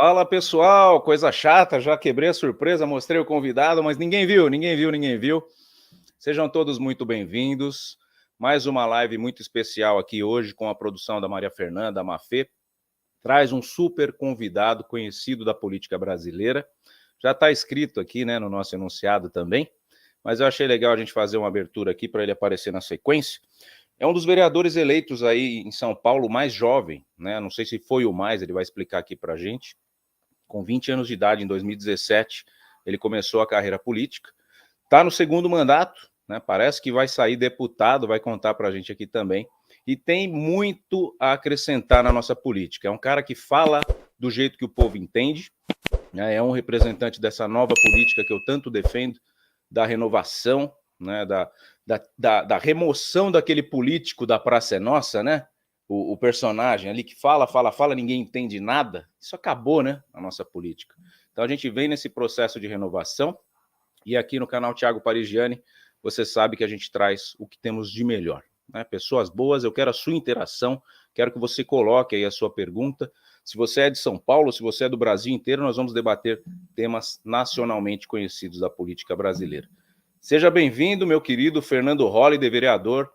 Fala pessoal, coisa chata, já quebrei a surpresa, mostrei o convidado, mas ninguém viu. Sejam todos muito bem-vindos. Mais uma live muito especial aqui hoje com a produção da Maria Fernanda, a Mafê. Traz um super convidado conhecido da política brasileira. Já está escrito aqui, né, no nosso enunciado também, mas eu achei legal a gente fazer uma abertura aqui para ele aparecer na sequência. É um dos vereadores eleitos aí em São Paulo mais jovem, né? Não sei se foi o mais, ele vai explicar aqui para a gente. Com 20 anos de idade, em 2017, ele começou a carreira política. Está no segundo mandato, né? Parece que vai sair deputado, vai contar para a gente aqui também. E tem muito a acrescentar na nossa política. É um cara que fala do jeito que o povo entende, né? É um representante dessa nova política que eu tanto defendo, da renovação, né? Da remoção daquele político da Praça é Nossa, né? O personagem ali que fala, ninguém entende nada. Isso acabou, né, na nossa política. Então a gente vem nesse processo de renovação e aqui no canal Thiago Parigiani, você sabe que a gente traz o que temos de melhor, né? Pessoas boas, eu quero a sua interação, quero que você coloque aí a sua pergunta. Se você é de São Paulo, se você é do Brasil inteiro, nós vamos debater temas nacionalmente conhecidos da política brasileira. Seja bem-vindo, meu querido Fernando Holliday, vereador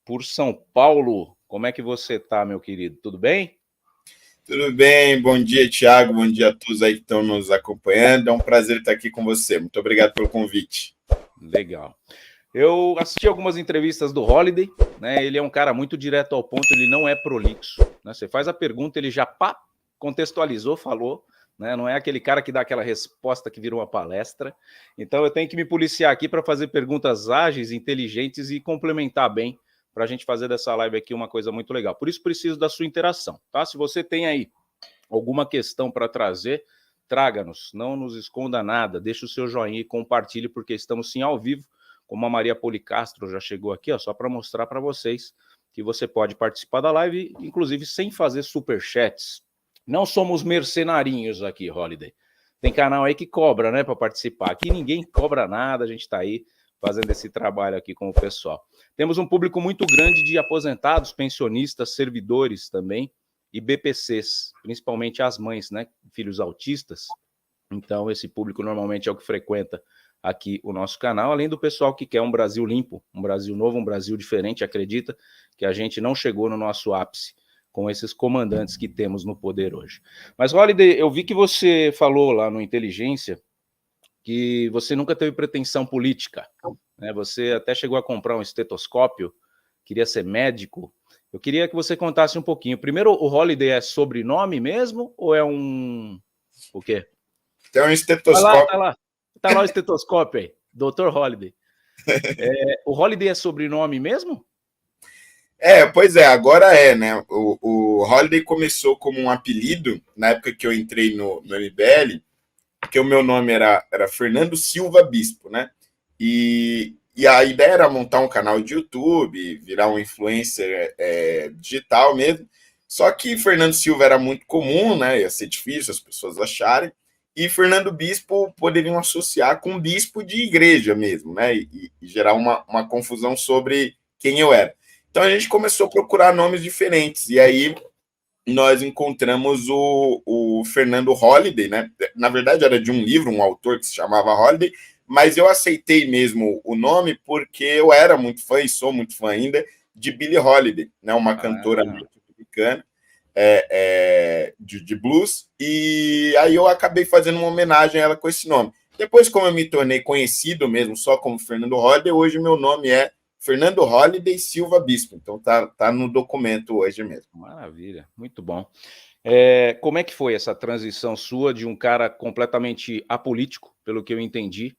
por São Paulo. Como é que você está, meu querido? Tudo bem? Tudo bem, bom dia, Thiago, bom dia a todos aí que estão nos acompanhando. É um prazer estar aqui com você. Muito obrigado pelo convite. Legal. Eu assisti algumas entrevistas do Holliday, né? Ele é um cara muito direto ao ponto, ele não é prolixo, né? Você faz a pergunta, ele já contextualizou, falou, né? Não é aquele cara que dá aquela resposta que vira uma palestra. Então eu tenho que me policiar aqui para fazer perguntas ágeis, inteligentes e complementar bem, para a gente fazer dessa live aqui uma coisa muito legal. Por isso preciso da sua interação, tá? Se você tem aí alguma questão para trazer, traga-nos, não nos esconda nada, deixa o seu joinha e compartilhe, porque estamos sim ao vivo, como a Maria Policastro já chegou aqui, ó, só para mostrar para vocês que você pode participar da live, inclusive sem fazer superchats. Não somos mercenarinhos aqui, Holliday. Tem canal aí que cobra, né, para participar. Aqui ninguém cobra nada, a gente está aí fazendo esse trabalho aqui com o pessoal. Temos um público muito grande de aposentados, pensionistas, servidores também, e BPCs, principalmente as mães, né, filhos autistas. Então, esse público normalmente é o que frequenta aqui o nosso canal, além do pessoal que quer um Brasil limpo, um Brasil novo, um Brasil diferente, acredita que a gente não chegou no nosso ápice com esses comandantes que temos no poder hoje. Mas, Holliday, eu vi que você falou lá no Inteligência que você nunca teve pretensão política, né? Você até chegou a comprar um estetoscópio, queria ser médico. Eu queria que você contasse um pouquinho. Primeiro, o Holliday é sobrenome mesmo ou é um... o quê? Tem um estetoscópio. Tá lá o estetoscópio aí, Dr. Holliday. O Holliday é sobrenome mesmo? Pois é, agora é, né? O Holiday começou como um apelido, na época que eu entrei no MBL, porque o meu nome era Fernando Silva Bispo, né? E a ideia era montar um canal de YouTube, virar um influencer digital mesmo. Só que Fernando Silva era muito comum, né? Ia ser difícil as pessoas acharem. E Fernando Bispo poderiam associar com bispo de igreja mesmo, né? E gerar uma confusão sobre quem eu era. Então a gente começou a procurar nomes diferentes. E aí nós encontramos o Fernando Holliday, né? Na verdade, era de um livro, um autor que se chamava Holliday, mas eu aceitei mesmo o nome porque eu era muito fã, e sou muito fã ainda, de Billie Holiday, né? Uma cantora norte-americana de blues, e aí eu acabei fazendo uma homenagem a ela com esse nome. Depois, como eu me tornei conhecido mesmo só como Fernando Holliday, hoje meu nome é Fernando Holliday Silva Bispo. Então tá no documento hoje mesmo. Maravilha, muito bom. Como é que foi essa transição sua de um cara completamente apolítico, pelo que eu entendi,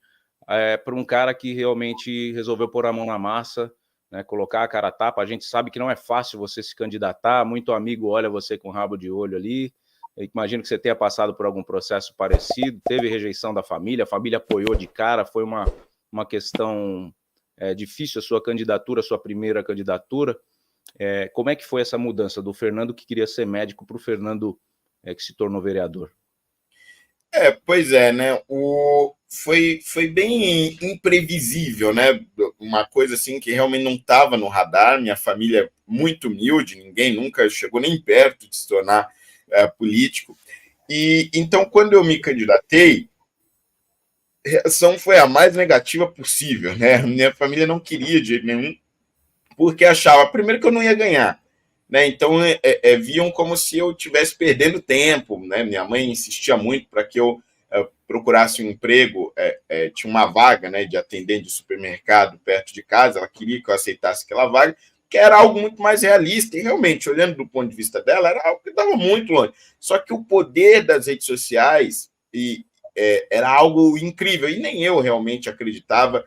para um cara que realmente resolveu pôr a mão na massa, né, colocar a cara a tapa? A gente sabe que não é fácil você se candidatar, muito amigo olha você com rabo de olho ali. Eu imagino que você tenha passado por algum processo parecido, teve rejeição da família, a família apoiou de cara, foi uma questão difícil a sua candidatura, a sua primeira candidatura. Como é que foi essa mudança do Fernando que queria ser médico para o Fernando que se tornou vereador? Pois é, né? Foi bem imprevisível, né? Uma coisa assim que realmente não estava no radar. Minha família é muito humilde, ninguém nunca chegou nem perto de se tornar político. E então, quando eu me candidatei, a reação foi a mais negativa possível, né? Minha família não queria de jeito nenhum, porque achava, primeiro, que eu não ia ganhar, né? Então, viam como se eu estivesse perdendo tempo, né? Minha mãe insistia muito para que eu procurasse um emprego, tinha uma vaga, né, de atendente de supermercado perto de casa, ela queria que eu aceitasse aquela vaga, que era algo muito mais realista, e realmente, olhando do ponto de vista dela, era algo que estava muito longe. Só que o poder das redes sociais era algo incrível, e nem eu realmente acreditava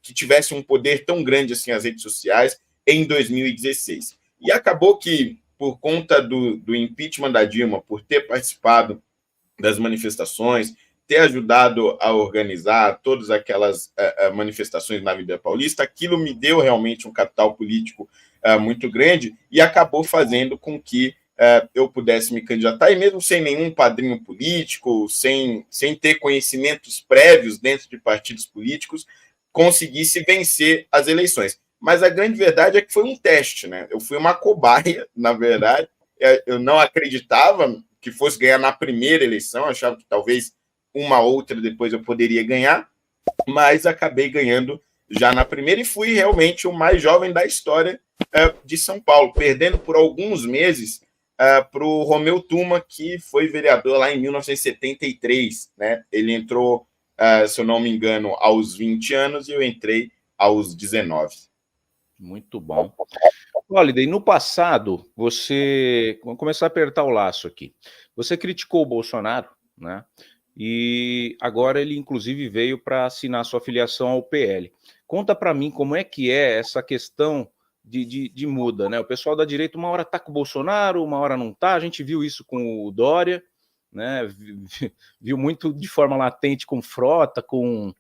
que tivesse um poder tão grande assim as redes sociais em 2016. E acabou que, por conta do impeachment da Dilma, por ter participado das manifestações, ter ajudado a organizar todas aquelas manifestações na Avenida Paulista, aquilo me deu realmente um capital político muito grande e acabou fazendo com que eu pudesse me candidatar, e mesmo sem nenhum padrinho político, sem ter conhecimentos prévios dentro de partidos políticos, conseguisse vencer as eleições. Mas a grande verdade é que foi um teste, né? Eu fui uma cobaia, na verdade. Eu não acreditava que fosse ganhar na primeira eleição, achava que talvez uma outra depois eu poderia ganhar, mas acabei ganhando já na primeira e fui realmente o mais jovem da história de São Paulo, perdendo por alguns meses para o Romeu Tuma, que foi vereador lá em 1973. Né? Ele entrou, se eu não me engano, aos 20 anos e eu entrei aos 19. Muito bom. Holiday, no passado, vamos começar a apertar o laço aqui. Você criticou o Bolsonaro, né? E agora ele, inclusive, veio para assinar sua filiação ao PL. Conta para mim como é que é essa questão de muda, né? O pessoal da direita uma hora tá com o Bolsonaro, uma hora não tá. A gente viu isso com o Dória, né? Viu muito de forma latente com Frota, com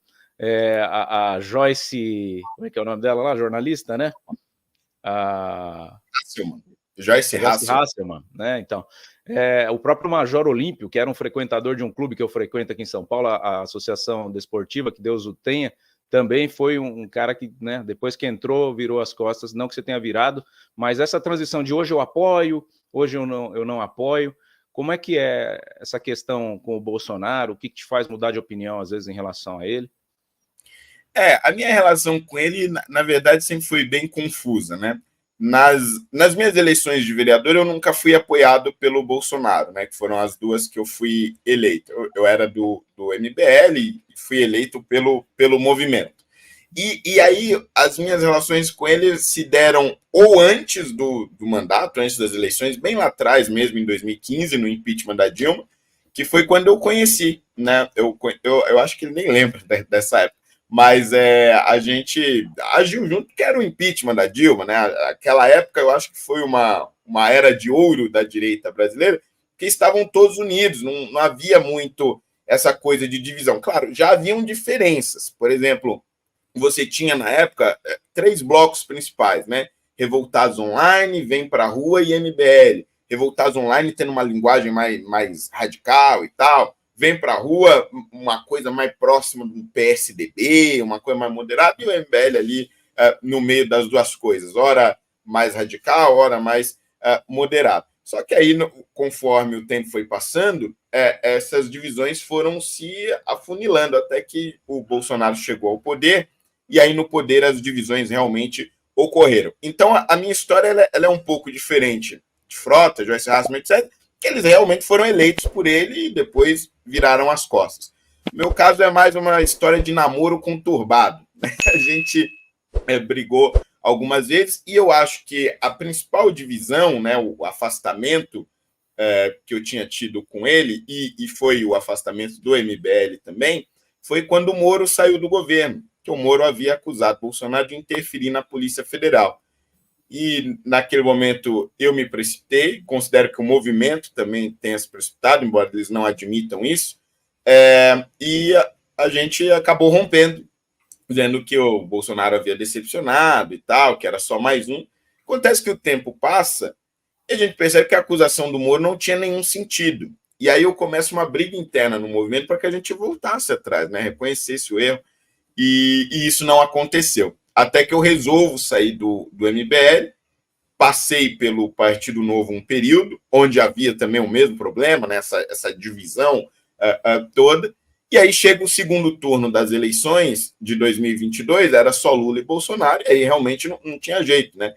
a Joyce, como é que é o nome dela lá? Jornalista, né? Joyce Hasselman, né? Então, o próprio Major Olímpio, que era um frequentador de um clube que eu frequento aqui em São Paulo, a Associação Desportiva, que Deus o tenha, também foi um cara que, né, depois que entrou, virou as costas, não que você tenha virado, mas essa transição de hoje eu apoio, hoje eu não apoio, como é que é essa questão com o Bolsonaro? O que te faz mudar de opinião, às vezes, em relação a ele? A minha relação com ele, na verdade, sempre foi bem confusa, né? Nas minhas eleições de vereador, eu nunca fui apoiado pelo Bolsonaro, né? Que foram as duas que eu fui eleito. Eu era do MBL e fui eleito pelo movimento. E aí, as minhas relações com ele se deram ou antes do mandato, antes das eleições, bem lá atrás mesmo, em 2015, no impeachment da Dilma, que foi quando eu conheci, né? Eu acho que ele nem lembra dessa época, mas a gente agiu junto, que era o impeachment da Dilma, né? Aquela época eu acho que foi uma era de ouro da direita brasileira, que estavam todos unidos, não havia muito essa coisa de divisão. Claro, já haviam diferenças, por exemplo, você tinha na época 3 blocos principais, né? Revoltados Online, Vem Pra Rua e MBL. Revoltados Online tendo uma linguagem mais radical e tal. Vem Pra Rua, uma coisa mais próxima do PSDB, uma coisa mais moderada, e o MBL ali no meio das duas coisas, ora mais radical, ora mais moderado. Só que aí, conforme o tempo foi passando, essas divisões foram se afunilando até que o Bolsonaro chegou ao poder, e aí no poder as divisões realmente ocorreram. Então a minha história ela é um pouco diferente de Frota, Joyce Hasselman, etc., que eles realmente foram eleitos por ele e depois viraram as costas. Meu caso é mais uma história de namoro conturbado. A gente brigou algumas vezes e eu acho que a principal divisão, né, o afastamento que eu tinha tido com ele, e foi o afastamento do MBL também, foi quando o Moro saiu do governo, que o Moro havia acusado Bolsonaro de interferir na Polícia Federal. E naquele momento eu me precipitei, considero que o movimento também tenha se precipitado, embora eles não admitam isso, e a gente acabou rompendo, dizendo que o Bolsonaro havia decepcionado e tal, que era só mais um. Acontece que o tempo passa e a gente percebe que a acusação do Moro não tinha nenhum sentido. E aí eu começo uma briga interna no movimento para que a gente voltasse atrás, né? Reconhecesse o erro, e isso não aconteceu. Até que eu resolvo sair do MBL, passei pelo Partido Novo um período, onde havia também o mesmo problema, né, essa divisão toda, e aí chega o segundo turno das eleições de 2022, era só Lula e Bolsonaro, e aí realmente não tinha jeito, né?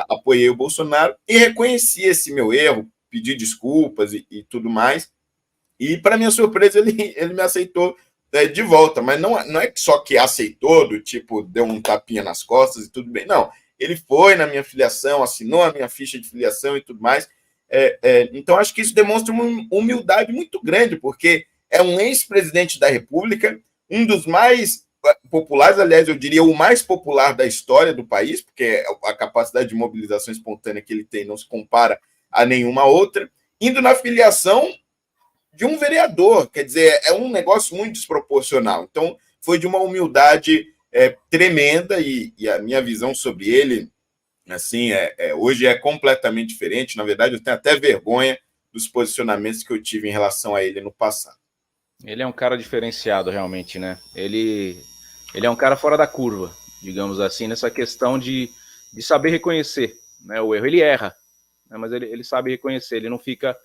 Apoiei o Bolsonaro e reconheci esse meu erro, pedi desculpas e tudo mais, e para minha surpresa ele me aceitou de volta, mas não é só que aceitou, do tipo, deu um tapinha nas costas e tudo bem, não. Ele foi na minha filiação, assinou a minha ficha de filiação e tudo mais. Então, acho que isso demonstra uma humildade muito grande, porque é um ex-presidente da República, um dos mais populares, aliás, eu diria o mais popular da história do país, porque a capacidade de mobilização espontânea que ele tem não se compara a nenhuma outra, indo na filiação de um vereador, quer dizer, é um negócio muito desproporcional. Então, foi de uma humildade tremenda e a minha visão sobre ele, assim, hoje é completamente diferente. Na verdade, eu tenho até vergonha dos posicionamentos que eu tive em relação a ele no passado. Ele é um cara diferenciado, realmente, né? Ele é um cara fora da curva, digamos assim, nessa questão de saber reconhecer, né, o erro. Ele erra, né, mas ele sabe reconhecer, ele não fica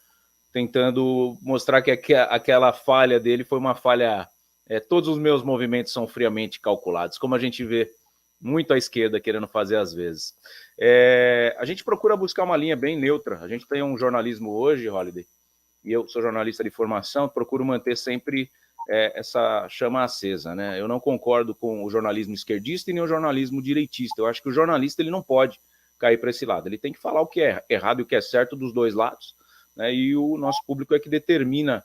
tentando mostrar que aquela falha dele foi uma falha. Todos os meus movimentos são friamente calculados, como a gente vê muito à esquerda querendo fazer às vezes. A gente procura buscar uma linha bem neutra. A gente tem um jornalismo hoje, Holliday, e eu sou jornalista de formação, procuro manter sempre essa chama acesa, né? Eu não concordo com o jornalismo esquerdista e nem o jornalismo direitista. Eu acho que o jornalista ele não pode cair para esse lado. Ele tem que falar o que é errado e o que é certo dos dois lados, né? E o nosso público é que determina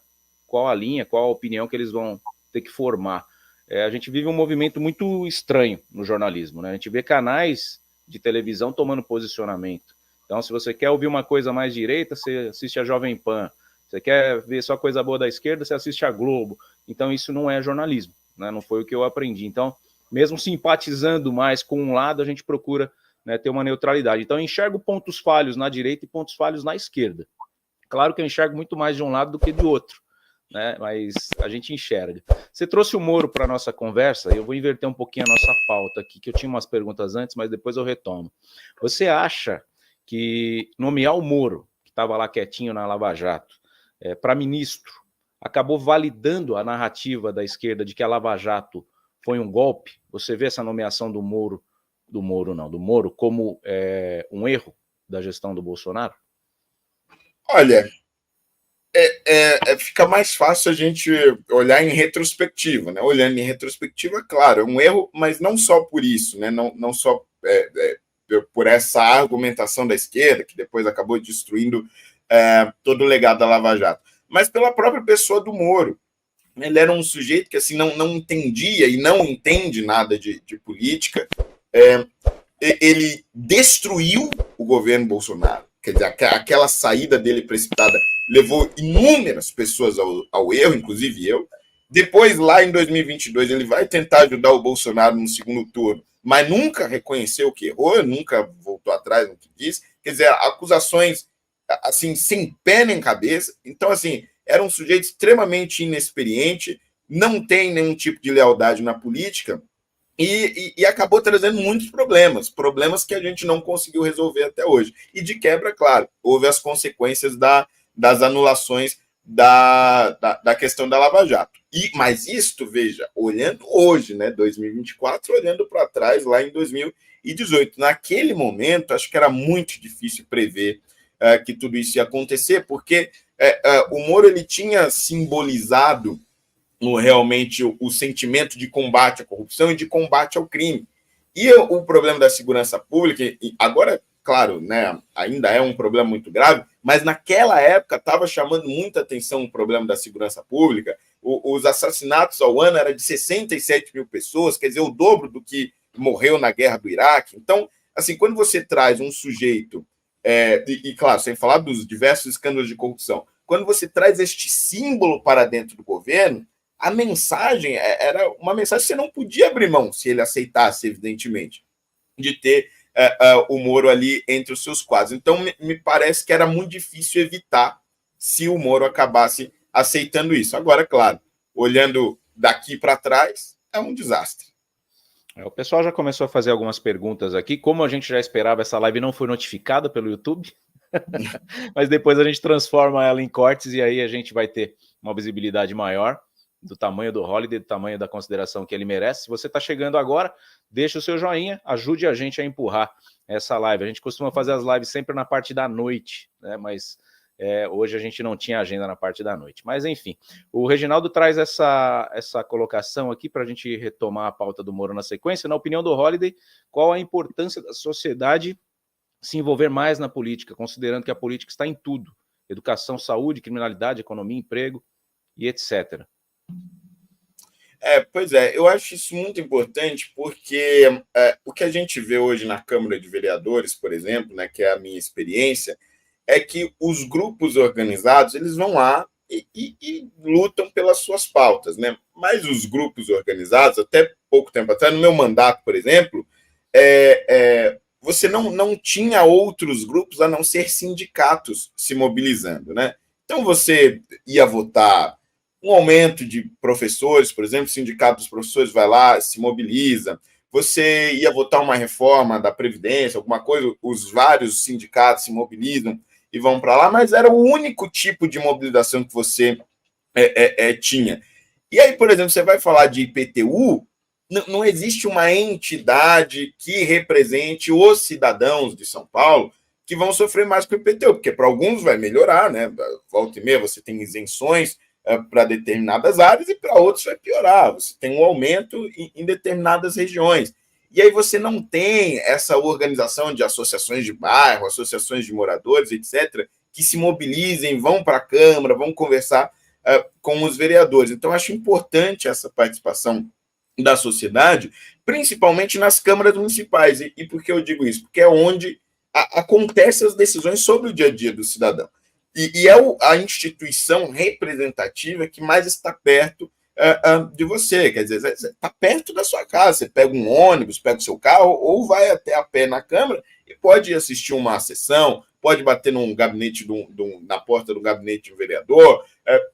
qual a linha, qual a opinião que eles vão ter que formar. A gente vive um movimento muito estranho no jornalismo, né? A gente vê canais de televisão tomando posicionamento. Então, se você quer ouvir uma coisa mais direita, você assiste a Jovem Pan. Você quer ver só coisa boa da esquerda, você assiste a Globo. Então, isso não é jornalismo, né? Não foi o que eu aprendi. Então, mesmo simpatizando mais com um lado, a gente procura, né, ter uma neutralidade. Então, eu enxergo pontos falhos na direita e pontos falhos na esquerda. Claro que eu enxergo muito mais de um lado do que de outro, né? Mas a gente enxerga. Você trouxe o Moro para a nossa conversa, e eu vou inverter um pouquinho a nossa pauta aqui, que eu tinha umas perguntas antes, mas depois eu retomo. Você acha que nomear o Moro, que estava lá quietinho na Lava Jato, para ministro, acabou validando a narrativa da esquerda de que a Lava Jato foi um golpe? Você vê essa nomeação do Moro como um erro da gestão do Bolsonaro? Olha, fica mais fácil a gente olhar em retrospectiva, né? Olhando em retrospectiva, claro, é um erro, mas não só por isso, né? Não só por essa argumentação da esquerda, que depois acabou destruindo todo o legado da Lava Jato, mas pela própria pessoa do Moro. Ele era um sujeito que assim não entendia e não entende nada de política. Ele destruiu o governo Bolsonaro. Quer dizer, aquela saída dele precipitada levou inúmeras pessoas ao erro, inclusive eu. Depois, lá em 2022, ele vai tentar ajudar o Bolsonaro no segundo turno, mas nunca reconheceu que errou, nunca voltou atrás no que disse. Quer dizer, acusações assim, sem pé nem cabeça. Então, assim, era um sujeito extremamente inexperiente, não tem nenhum tipo de lealdade na política e acabou trazendo muitos problemas que a gente não conseguiu resolver até hoje. E de quebra, claro, houve as consequências das anulações da questão da Lava Jato. Mas isto, veja, olhando hoje, né, 2024, olhando para trás, lá em 2018. Naquele momento, acho que era muito difícil prever que tudo isso ia acontecer, porque o Moro ele tinha simbolizado realmente o sentimento de combate à corrupção e de combate ao crime. E o problema da segurança pública, agora, claro, né, ainda é um problema muito grave, mas naquela época estava chamando muita atenção o problema da segurança pública. Os assassinatos ao ano eram de 67 mil pessoas, quer dizer, o dobro do que morreu na guerra do Iraque. Então, assim, quando você traz um sujeito, claro, sem falar dos diversos escândalos de corrupção, quando você traz este símbolo para dentro do governo, a mensagem era uma mensagem que você não podia abrir mão, se ele aceitasse, evidentemente, de ter o Moro ali entre os seus quadros. Então, me parece que era muito difícil evitar se o Moro acabasse aceitando isso. Agora, claro, olhando daqui para trás, é um desastre. O pessoal já começou a fazer algumas perguntas aqui. Como a gente já esperava, essa live não foi notificada pelo YouTube, mas depois a gente transforma ela em cortes e aí a gente vai ter uma visibilidade maior do tamanho do Holliday, do tamanho da consideração que ele merece. Se você está chegando agora, deixa o seu joinha, ajude a gente a empurrar essa live. A gente costuma fazer as lives sempre na parte da noite, né? Mas hoje a gente não tinha agenda na parte da noite. Mas enfim, o Reginaldo traz essa colocação aqui para a gente retomar a pauta do Moro na sequência. Na opinião do Holliday, qual a importância da sociedade se envolver mais na política, considerando que a política está em tudo: educação, saúde, criminalidade, economia, emprego e etc. Pois é, eu acho isso muito importante porque o que a gente vê hoje na Câmara de Vereadores, por exemplo, né, que é a minha experiência, é que os grupos organizados eles vão lá e lutam pelas suas pautas, né? Mas os grupos organizados, até pouco tempo atrás, no meu mandato, por exemplo, você não tinha outros grupos a não ser sindicatos se mobilizando, né? Então você ia votar um aumento de professores, por exemplo, o sindicato dos professores vai lá, se mobiliza. Você ia votar uma reforma da Previdência, alguma coisa, os vários sindicatos se mobilizam e vão para lá, mas era o único tipo de mobilização que você tinha. E aí, por exemplo, você vai falar de IPTU, não existe uma entidade que represente os cidadãos de São Paulo que vão sofrer mais com o IPTU, porque para alguns vai melhorar, né? Volta e meia você tem isenções para determinadas áreas e para outros vai piorar. Você tem um aumento em determinadas regiões. E aí você não tem essa organização de associações de bairro, associações de moradores, etc., que se mobilizem, vão para a Câmara, vão conversar com os vereadores. Então, acho importante essa participação da sociedade, principalmente nas câmaras municipais. E por que eu digo isso? Porque é onde acontecem as decisões sobre o dia a dia do cidadão. E é a instituição representativa que mais está perto de você. Quer dizer, você está perto da sua casa. Você pega um ônibus, pega o seu carro, ou vai até a pé na Câmara e pode assistir uma sessão, pode bater num gabinete na porta do gabinete de um vereador,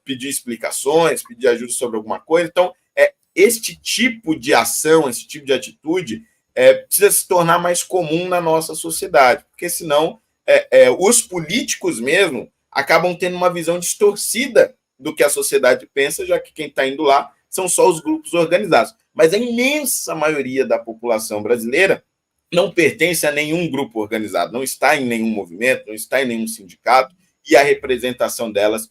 pedir explicações, pedir ajuda sobre alguma coisa. Então, este tipo de ação, esse tipo de atitude precisa se tornar mais comum na nossa sociedade, porque senão os políticos mesmo acabam tendo uma visão distorcida do que a sociedade pensa, já que quem está indo lá são só os grupos organizados. Mas a imensa maioria da população brasileira não pertence a nenhum grupo organizado, não está em nenhum movimento, não está em nenhum sindicato, e a representação delas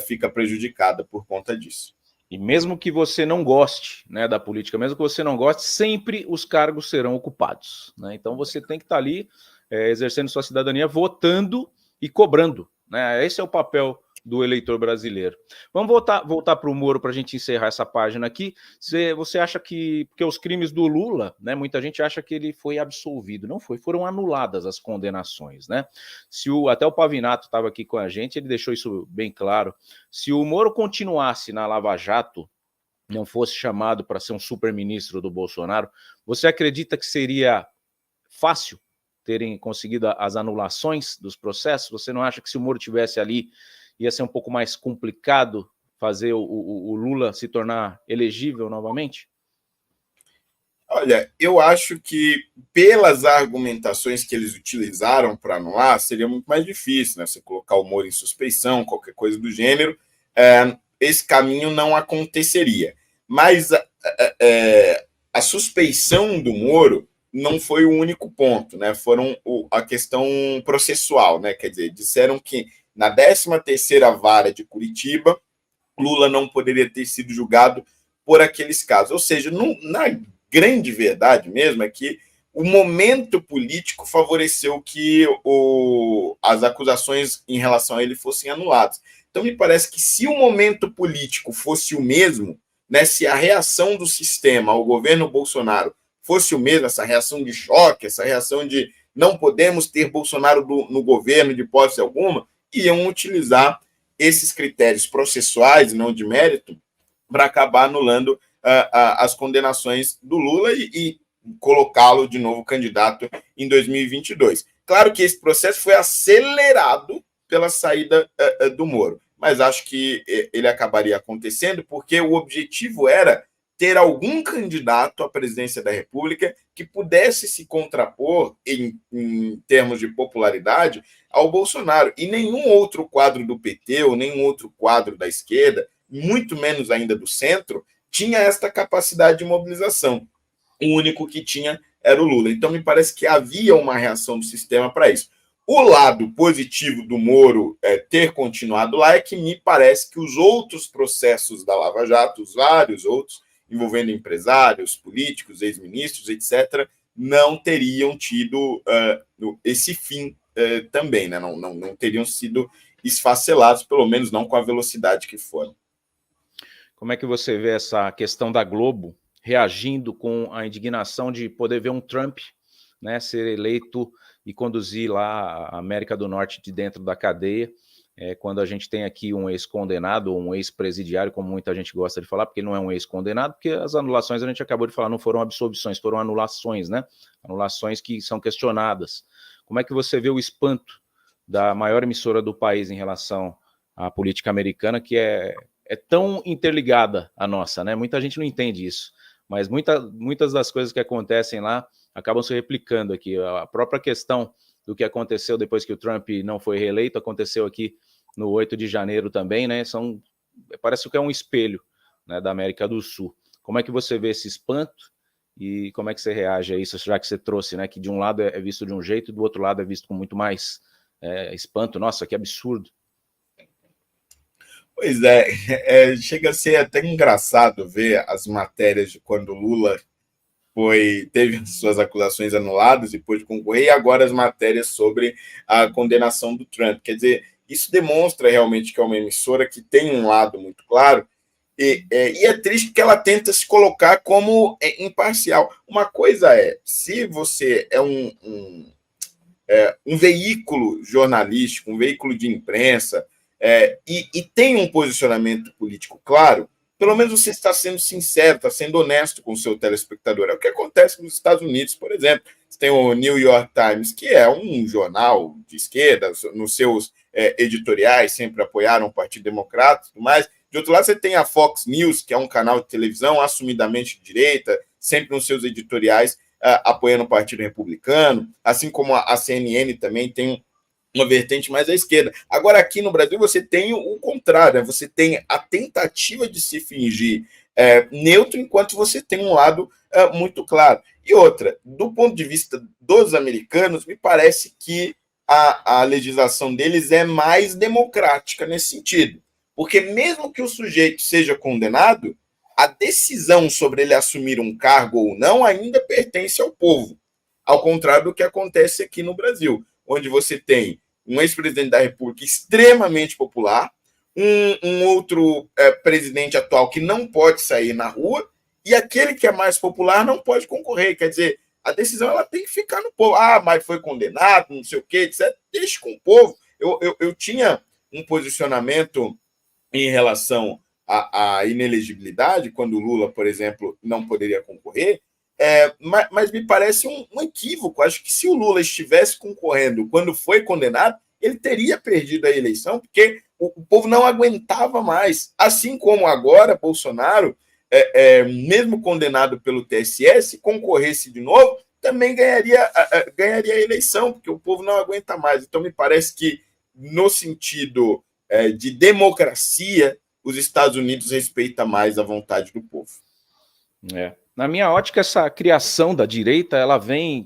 fica prejudicada por conta disso. E mesmo que você não goste, né, da política, mesmo que você não goste, sempre os cargos serão ocupados, né? Então você tem que estar ali exercendo sua cidadania, votando e cobrando, né? Esse é o papel do eleitor brasileiro. Vamos voltar para o Moro para a gente encerrar essa página aqui. Você acha que, porque os crimes do Lula, né, muita gente acha que ele foi absolvido. Não foi, foram anuladas as condenações, né? Até o Pavinato estava aqui com a gente, ele deixou isso bem claro. Se o Moro continuasse na Lava Jato, não fosse chamado para ser um super-ministro do Bolsonaro, você acredita que seria fácil terem conseguido as anulações dos processos? Você não acha que se o Moro tivesse ali ia ser um pouco mais complicado fazer o Lula se tornar elegível novamente? Olha, eu acho que pelas argumentações que eles utilizaram para anular, seria muito mais difícil, né? Você colocar o Moro em suspeição, qualquer coisa do gênero, esse caminho não aconteceria. Mas a suspeição do Moro não foi o único ponto, né? Foram a questão processual, né? Quer dizer, disseram que na 13ª Vara de Curitiba, Lula não poderia ter sido julgado por aqueles casos. Ou seja, na grande verdade mesmo é que o momento político favoreceu que as acusações em relação a ele fossem anuladas. Então, me parece que se o momento político fosse o mesmo, né, se a reação do sistema ao governo Bolsonaro fosse o mesmo, essa reação de choque, essa reação de não podemos ter Bolsonaro no governo de hipótese alguma, iam utilizar esses critérios processuais, não de mérito, para acabar anulando as condenações do Lula e colocá-lo de novo candidato em 2022. Claro que esse processo foi acelerado pela saída do Moro, mas acho que ele acabaria acontecendo porque o objetivo era ter algum candidato à presidência da República que pudesse se contrapor, em termos de popularidade, ao Bolsonaro. E nenhum outro quadro do PT ou nenhum outro quadro da esquerda, muito menos ainda do centro, tinha esta capacidade de mobilização. O único que tinha era o Lula. Então, me parece que havia uma reação do sistema para isso. O lado positivo do Moro ter continuado lá é que me parece que os outros processos da Lava Jato, os vários outros, envolvendo empresários, políticos, ex-ministros, etc., não teriam tido esse fim também, né? Não teriam sido esfacelados, pelo menos não com a velocidade que foram. Como é que você vê essa questão da Globo reagindo com a indignação de poder ver um Trump, né, ser eleito e conduzir lá a América do Norte de dentro da cadeia, quando a gente tem aqui um ex-condenado ou um ex-presidiário, como muita gente gosta de falar, porque não é um ex-condenado, porque as anulações, a gente acabou de falar, não foram absolvições, foram anulações, né? Anulações que são questionadas. Como é que você vê o espanto da maior emissora do país em relação à política americana, que é tão interligada a nossa, né? Muita gente não entende isso, mas muitas das coisas que acontecem lá acabam se replicando aqui. A própria questão do que aconteceu depois que o Trump não foi reeleito, aconteceu aqui no 8 de janeiro também, né? Parece que é um espelho, né, da América do Sul. Como é que você vê esse espanto e como é que você reage a isso, já que você trouxe, né, que de um lado é visto de um jeito e do outro lado é visto com muito mais espanto? Nossa, que absurdo. Pois chega a ser até engraçado ver as matérias de quando o Lula teve suas acusações anuladas e pôde concorrer, e agora as matérias sobre a condenação do Trump. Quer dizer, isso demonstra realmente que é uma emissora que tem um lado muito claro, e é triste que ela tenta se colocar como imparcial. Uma coisa se você é um veículo jornalístico, um veículo de imprensa, e tem um posicionamento político claro, pelo menos você está sendo sincero, está sendo honesto com o seu telespectador. É o que acontece nos Estados Unidos, por exemplo. Você tem o New York Times, que é um jornal de esquerda, nos seus editoriais sempre apoiaram o Partido Democrata e tudo mais. De outro lado, você tem a Fox News, que é um canal de televisão assumidamente de direita, sempre nos seus editoriais apoiando o Partido Republicano, assim como a CNN também tem uma vertente mais à esquerda. Agora, aqui no Brasil, você tem o contrário, né? Você tem a tentativa de se fingir neutro, enquanto você tem um lado muito claro. E outra, do ponto de vista dos americanos, me parece que a legislação deles é mais democrática nesse sentido. Porque mesmo que o sujeito seja condenado, a decisão sobre ele assumir um cargo ou não ainda pertence ao povo. Ao contrário do que acontece aqui no Brasil, onde você tem um ex-presidente da República extremamente popular, um outro presidente atual que não pode sair na rua, e aquele que é mais popular não pode concorrer. Quer dizer, a decisão ela tem que ficar no povo. Mas foi condenado, não sei o quê, etc. Deixa com o povo. Eu tinha um posicionamento em relação à inelegibilidade, quando o Lula, por exemplo, não poderia concorrer, mas me parece um equívoco. Acho que se o Lula estivesse concorrendo quando foi condenado, ele teria perdido a eleição, porque o povo não aguentava mais. Assim como agora, Bolsonaro, mesmo condenado pelo TSE, se concorresse de novo, também ganharia a eleição, porque o povo não aguenta mais. Então, me parece que, no sentido de democracia, os Estados Unidos respeitam mais a vontade do povo. Na minha ótica, essa criação da direita, ela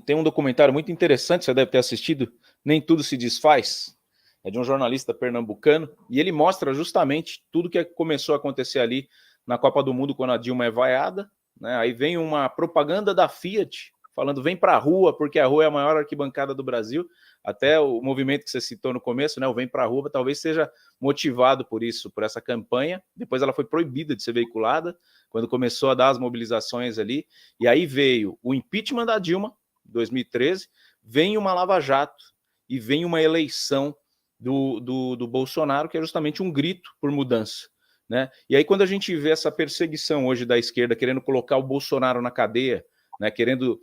tem um documentário muito interessante, você deve ter assistido, Nem Tudo Se Desfaz, é de um jornalista pernambucano, e ele mostra justamente tudo que começou a acontecer ali na Copa do Mundo, quando a Dilma é vaiada, né? Aí vem uma propaganda da Fiat, falando vem para a rua, porque a rua é a maior arquibancada do Brasil. Até o movimento que você citou no começo, né, o Vem para a Rua, talvez seja motivado por isso, por essa campanha. Depois ela foi proibida de ser veiculada, quando começou a dar as mobilizações ali. E aí veio o impeachment da Dilma, 2013, vem uma Lava Jato e vem uma eleição do Bolsonaro, que é justamente um grito por mudança, né? E aí quando a gente vê essa perseguição hoje da esquerda, querendo colocar o Bolsonaro na cadeia, né, querendo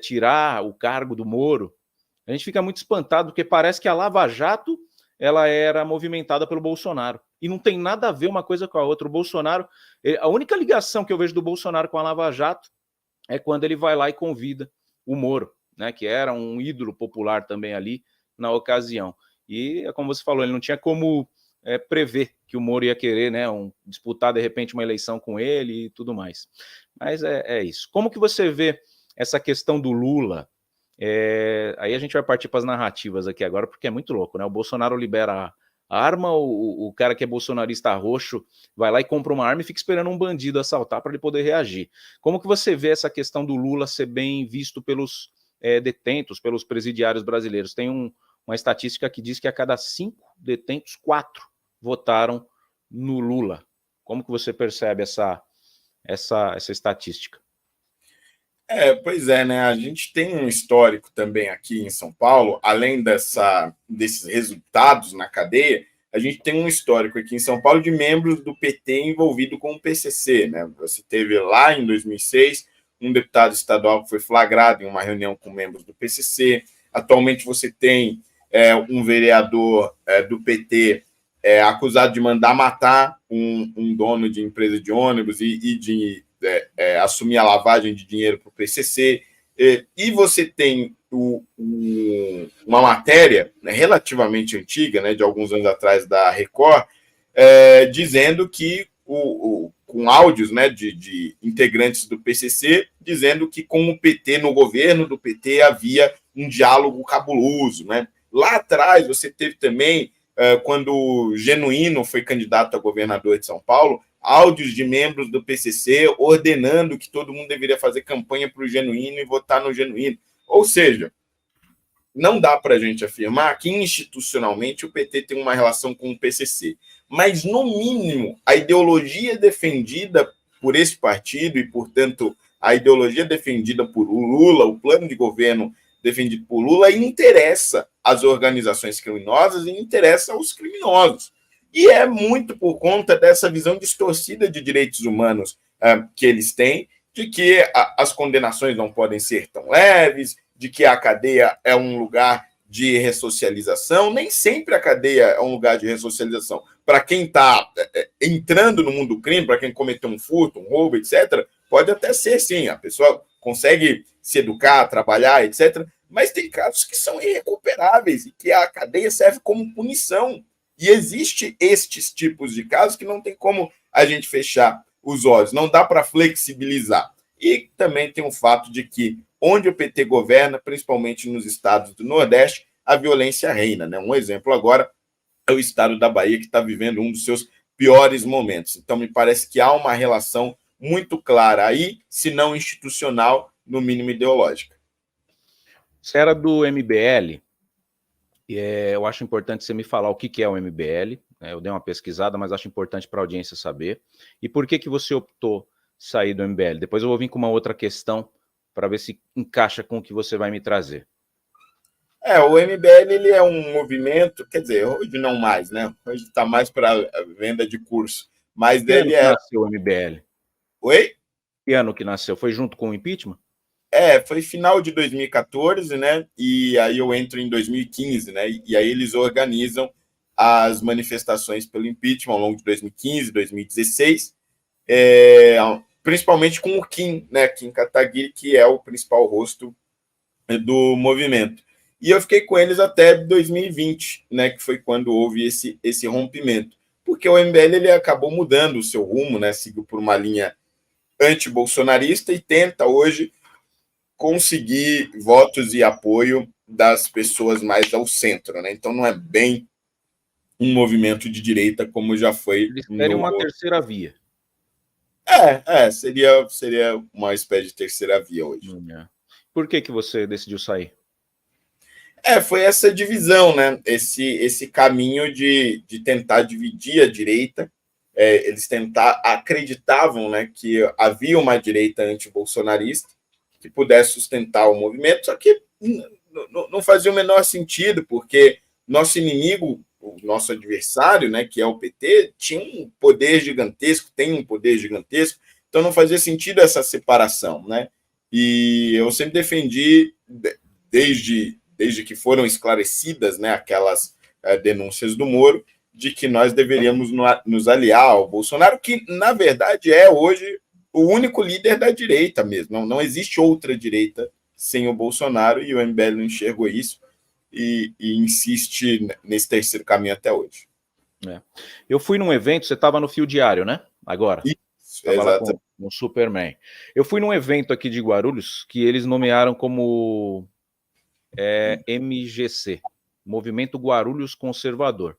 tirar o cargo do Moro, a gente fica muito espantado, porque parece que a Lava Jato ela era movimentada pelo Bolsonaro. e não tem nada a ver uma coisa com a outra. O Bolsonaro, a única ligação que eu vejo do Bolsonaro com a Lava Jato é quando ele vai lá e convida o Moro, né, que era um ídolo popular também ali na ocasião. E, como você falou, ele não tinha como prever que o Moro ia querer, né, disputar de repente uma eleição com ele e tudo mais. Mas é isso. Como que você vê essa questão do Lula? Aí a gente vai partir para as narrativas aqui agora, porque é muito louco, né? O Bolsonaro libera a arma, o cara que é bolsonarista roxo vai lá e compra uma arma e fica esperando um bandido assaltar para ele poder reagir. Como que você vê essa questão do Lula ser bem visto pelos detentos, pelos presidiários brasileiros? Tem uma estatística que diz que a cada 5 detentos, 4 votaram no Lula. Como que você percebe essa estatística? Pois é, né? A gente tem um histórico também aqui em São Paulo, além desses resultados na cadeia, a gente tem um histórico aqui em São Paulo de membros do PT envolvido com o PCC, né? Você teve lá em 2006 um deputado estadual que foi flagrado em uma reunião com membros do PCC. Atualmente você tem um vereador do PT acusado de mandar matar um dono de empresa de ônibus e de assumir a lavagem de dinheiro para o PCC, e você tem uma matéria, né, relativamente antiga, né, de alguns anos atrás, da Record, dizendo que, com áudios, né, de integrantes do PCC, dizendo que com o PT, no governo do PT, havia um diálogo cabuloso. Né? Lá atrás, você teve também, quando o Genuíno foi candidato a governador de São Paulo, áudios de membros do PCC ordenando que todo mundo deveria fazer campanha para o Genuíno e votar no Genuíno. Ou seja, não dá para a gente afirmar que institucionalmente o PT tem uma relação com o PCC, mas, no mínimo, a ideologia defendida por esse partido e, portanto, a ideologia defendida por Lula, o plano de governo defendido por Lula, interessa às organizações criminosas e interessa aos criminosos. E é muito por conta dessa visão distorcida de direitos humanos que eles têm, de que as condenações não podem ser tão leves, de que a cadeia é um lugar de ressocialização. Nem sempre a cadeia é um lugar de ressocialização. Para quem está entrando no mundo do crime, para quem cometeu um furto, um roubo, etc., pode até ser, sim, a pessoa consegue se educar, trabalhar, etc., mas tem casos que são irrecuperáveis e que a cadeia serve como punição. E existe estes tipos de casos que não tem como a gente fechar os olhos, não dá para flexibilizar. E também tem o fato de que, onde o PT governa, principalmente nos estados do Nordeste, a violência reina. Né? Um exemplo agora é o estado da Bahia, que está vivendo um dos seus piores momentos. Então, me parece que há uma relação muito clara aí, se não institucional, no mínimo ideológica. Você era do MBL, eu acho importante você me falar o que é o MBL, né? Eu dei uma pesquisada, mas acho importante para a audiência saber. E por que você optou sair do MBL? Depois eu vou vir com uma outra questão para ver se encaixa com o que você vai me trazer. O MBL ele é um movimento, quer dizer, hoje não mais, né? Hoje está mais para venda de curso. Mas que ele ano que nasceu o MBL? Oi? Que ano que nasceu? Foi junto com o impeachment? Foi final de 2014, né? E aí eu entro em 2015, né? E aí eles organizam as manifestações pelo impeachment ao longo de 2015, 2016, principalmente com o Kim, né? Kim Kataguiri, que é o principal rosto do movimento. E eu fiquei com eles até 2020, né? Que foi quando houve esse rompimento. Porque o MBL ele acabou mudando o seu rumo, né? Seguiu por uma linha anti-bolsonarista e tenta hoje conseguir votos e apoio das pessoas mais ao centro, né? Então não é bem um movimento de direita como já foi. Eles querem uma terceira via. Seria uma espécie de terceira via hoje. Por que você decidiu sair? Foi essa divisão, né? Esse caminho de tentar dividir a direita. Eles acreditavam, né, que havia uma direita antibolsonarista que pudesse sustentar o movimento, só que não fazia o menor sentido, porque nosso inimigo, o nosso adversário, né, que é o PT, tinha um poder gigantesco, tem um poder gigantesco, então não fazia sentido essa separação, né? E eu sempre defendi, desde que foram esclarecidas, né, aquelas denúncias do Moro, de que nós deveríamos nos aliar ao Bolsonaro, que, na verdade, é hoje o único líder da direita mesmo. Não existe outra direita sem o Bolsonaro, e o MBL não enxergou isso e insiste nesse terceiro caminho até hoje. Eu fui num evento, você estava no Fio Diário, né? Agora. Estava lá com o Superman. Eu fui num evento aqui de Guarulhos que eles nomearam como MGC, Movimento Guarulhos Conservador.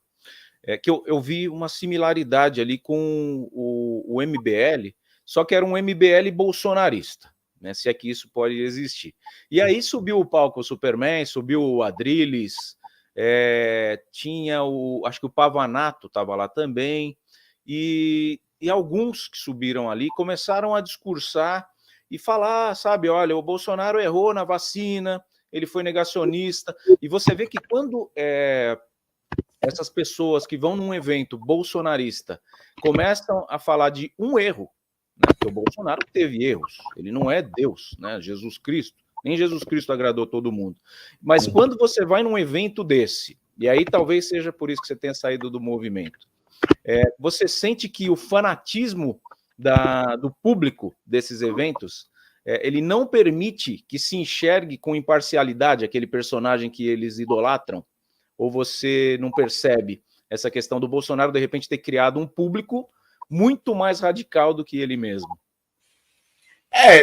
Que eu vi uma similaridade ali com o MBL, só que era um MBL bolsonarista, né, se é que isso pode existir. E aí subiu o palco o Superman, subiu o Adrilles, tinha acho que o Pavanato estava lá também, e alguns que subiram ali começaram a discursar e falar, sabe, olha, o Bolsonaro errou na vacina, ele foi negacionista, e você vê que quando essas pessoas que vão num evento bolsonarista começam a falar de um erro, né, porque o Bolsonaro teve erros, ele não é Deus, né, Jesus Cristo, nem Jesus Cristo agradou todo mundo, mas quando você vai num evento desse, e aí talvez seja por isso que você tenha saído do movimento, você sente que o fanatismo do público desses eventos, ele não permite que se enxergue com imparcialidade aquele personagem que eles idolatram? Ou você não percebe essa questão do Bolsonaro, de repente, ter criado um público muito mais radical do que ele mesmo?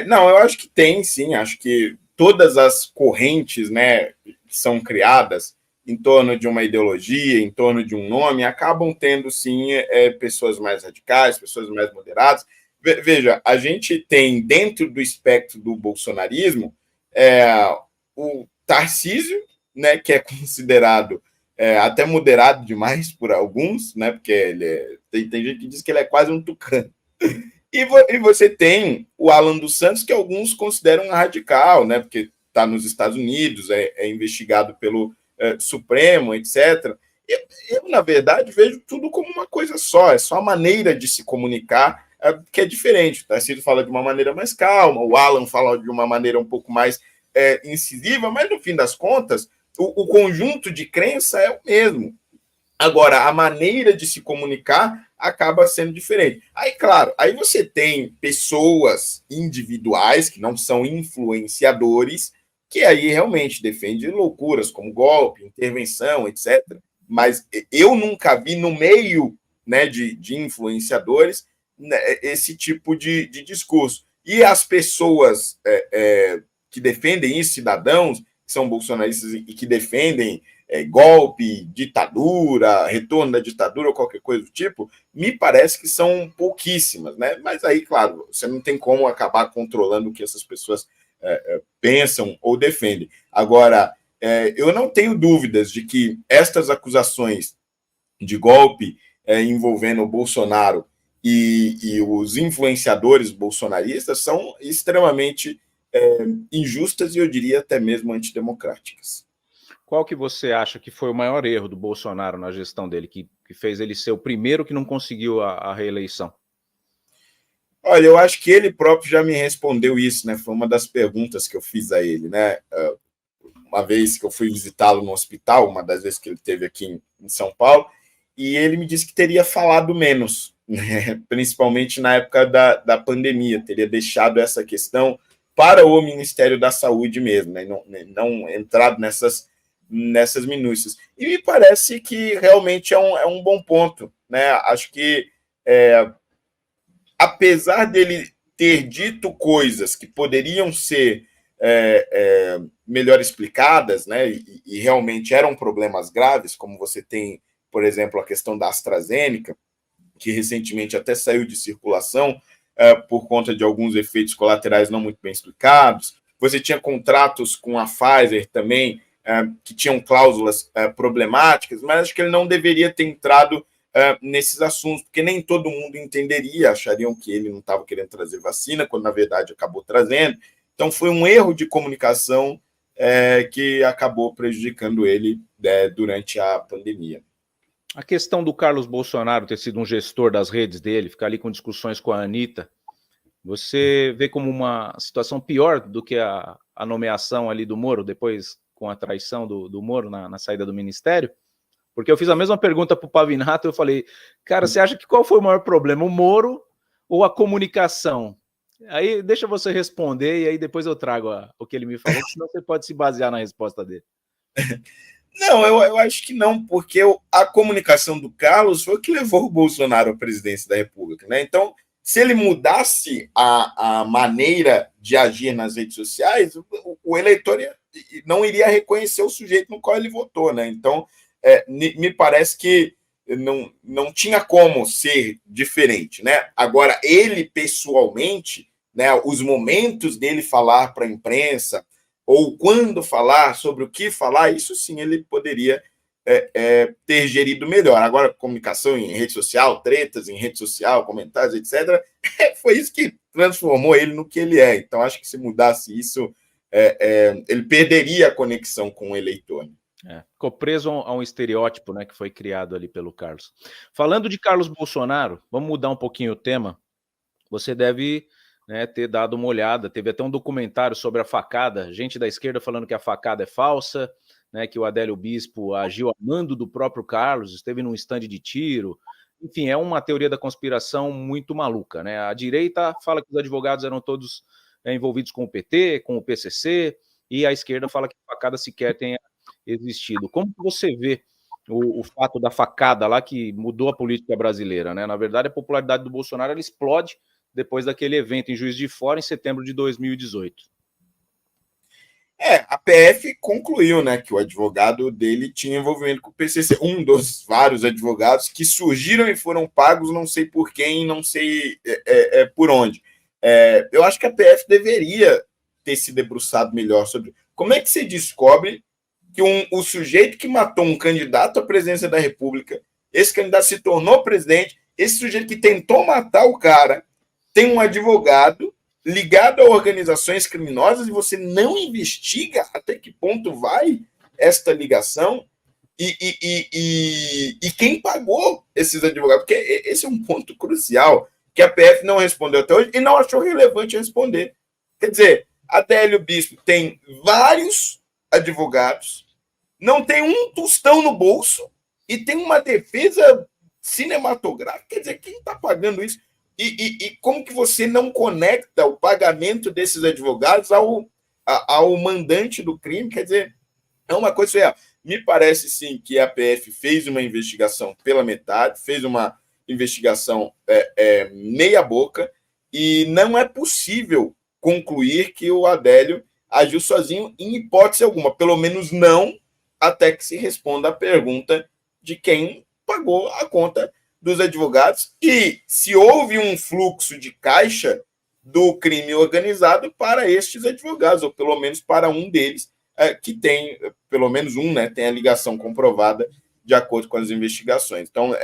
Não, eu acho que tem, sim. Acho que todas as correntes, né, que são criadas em torno de uma ideologia, em torno de um nome, acabam tendo, sim, pessoas mais radicais, pessoas mais moderadas. Veja, a gente tem, dentro do espectro do bolsonarismo, o Tarcísio, né, que é considerado até moderado demais por alguns, né, porque tem gente que diz que ele é quase um tucano. E você tem o Alan dos Santos, que alguns consideram um radical, né, porque está nos Estados Unidos, é investigado pelo Supremo, etc. Eu, na verdade, vejo tudo como uma coisa só, é só a maneira de se comunicar que é diferente. O Tarcísio fala de uma maneira mais calma, o Alan fala de uma maneira um pouco mais incisiva, mas, no fim das contas, o conjunto de crença é o mesmo. Agora, a maneira de se comunicar acaba sendo diferente. Aí, claro, aí você tem pessoas individuais que não são influenciadores, que aí realmente defendem loucuras como golpe, intervenção, etc. Mas eu nunca vi no meio, né, de influenciadores, né, esse tipo de discurso. E as pessoas que defendem isso, cidadãos que são bolsonaristas e que defendem golpe, ditadura, retorno da ditadura ou qualquer coisa do tipo, me parece que são pouquíssimas, né? Mas aí, claro, você não tem como acabar controlando o que essas pessoas pensam ou defendem. Agora, eu não tenho dúvidas de que estas acusações de golpe envolvendo o Bolsonaro e os influenciadores bolsonaristas são extremamente injustas e, eu diria, até mesmo antidemocráticas. Qual que você acha que foi o maior erro do Bolsonaro na gestão dele, que fez ele ser o primeiro que não conseguiu a reeleição? Olha, eu acho que ele próprio já me respondeu isso, né? Foi uma das perguntas que eu fiz a ele, né? Uma vez que eu fui visitá-lo no hospital, uma das vezes que ele esteve aqui em São Paulo, e ele me disse que teria falado menos, né? Principalmente na época da pandemia, teria deixado essa questão para o Ministério da Saúde mesmo, né? Não entrado nessas minúcias. E me parece que realmente é um bom ponto, né? Acho que, apesar dele ter dito coisas que poderiam ser melhor explicadas, né? E realmente eram problemas graves, como você tem, por exemplo, a questão da AstraZeneca, que recentemente até saiu de circulação por conta de alguns efeitos colaterais não muito bem explicados. Você tinha contratos com a Pfizer também, que tinham cláusulas problemáticas, mas acho que ele não deveria ter entrado nesses assuntos, porque nem todo mundo entenderia, achariam que ele não estava querendo trazer vacina, quando na verdade acabou trazendo. Então foi um erro de comunicação que acabou prejudicando ele durante a pandemia. A questão do Carlos Bolsonaro ter sido um gestor das redes dele, ficar ali com discussões com a Anitta, você vê como uma situação pior do que a nomeação ali do Moro, depois com a traição do Moro na saída do ministério? Porque eu fiz a mesma pergunta para o Pavinato, eu falei, cara, você acha que qual foi o maior problema, o Moro ou a comunicação? Aí deixa você responder e aí depois eu trago o que ele me falou, senão você pode se basear na resposta dele. Não, eu acho que não, porque a comunicação do Carlos foi o que levou o Bolsonaro à presidência da República, né? Então, se ele mudasse a maneira de agir nas redes sociais, o eleitor não iria reconhecer o sujeito no qual ele votou, né? Então, me parece que não tinha como ser diferente, né? Agora, ele pessoalmente, né, os momentos dele falar para a imprensa, ou quando falar, sobre o que falar, isso sim ele poderia ter gerido melhor. Agora, comunicação em rede social, tretas em rede social, comentários, etc., foi isso que transformou ele no que ele é. Então, acho que se mudasse isso, ele perderia a conexão com o eleitor. Ficou preso a um estereótipo, né, que foi criado ali pelo Carlos. Falando de Carlos Bolsonaro, vamos mudar um pouquinho o tema. Você deve, né, ter dado uma olhada, teve até um documentário sobre a facada, gente da esquerda falando que a facada é falsa, né, que o Adélio Bispo agiu a mando do próprio Carlos, esteve num estande de tiro. Enfim, é uma teoria da conspiração muito maluca, né? A direita fala que os advogados eram todos envolvidos com o PT, com o PCC, e a esquerda fala que a facada sequer tenha existido. Como você vê o fato da facada lá que mudou a política brasileira, né? Na verdade, a popularidade do Bolsonaro ela explode depois daquele evento em Juiz de Fora, em setembro de 2018. A PF concluiu, né, que o advogado dele tinha envolvimento com o PCC, um dos vários advogados que surgiram e foram pagos, não sei por quem, não sei por onde. Eu acho que a PF deveria ter se debruçado melhor sobre como é que se descobre que o sujeito que matou um candidato à presidência da República, esse candidato se tornou presidente, esse sujeito que tentou matar o cara tem um advogado ligado a organizações criminosas e você não investiga até que ponto vai esta ligação e quem pagou esses advogados, porque esse é um ponto crucial que a PF não respondeu até hoje e não achou relevante responder. Quer dizer, Adélio Bispo tem vários advogados, não tem um tostão no bolso e tem uma defesa cinematográfica. Quer dizer, quem está pagando isso? E como que você não conecta o pagamento desses advogados ao mandante do crime? Quer dizer, é uma coisa real. Me parece, sim, que a PF fez uma investigação pela metade, fez uma investigação meia boca, e não é possível concluir que o Adélio agiu sozinho em hipótese alguma, pelo menos não até que se responda a pergunta de quem pagou a conta dos advogados e se houve um fluxo de caixa do crime organizado para estes advogados, ou pelo menos para um deles, que tem, pelo menos um, né, tem a ligação comprovada de acordo com as investigações. Então,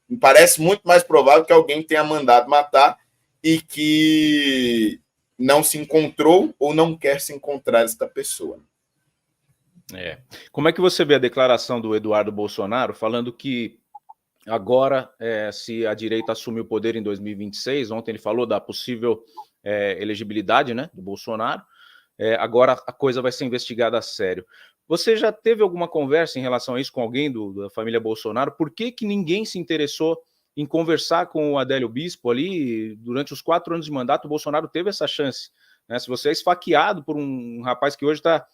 me parece muito mais provável que alguém tenha mandado matar e que não se encontrou ou não quer se encontrar esta pessoa. Como é que você vê a declaração do Eduardo Bolsonaro falando que agora, se a direita assumir o poder em 2026, ontem ele falou da possível elegibilidade, né, do Bolsonaro, agora a coisa vai ser investigada a sério. Você já teve alguma conversa em relação a isso com alguém da família Bolsonaro? Por que ninguém se interessou em conversar com o Adélio Bispo ali? Durante os 4 anos de mandato, o Bolsonaro teve essa chance, né? Se você é esfaqueado por um rapaz que hoje está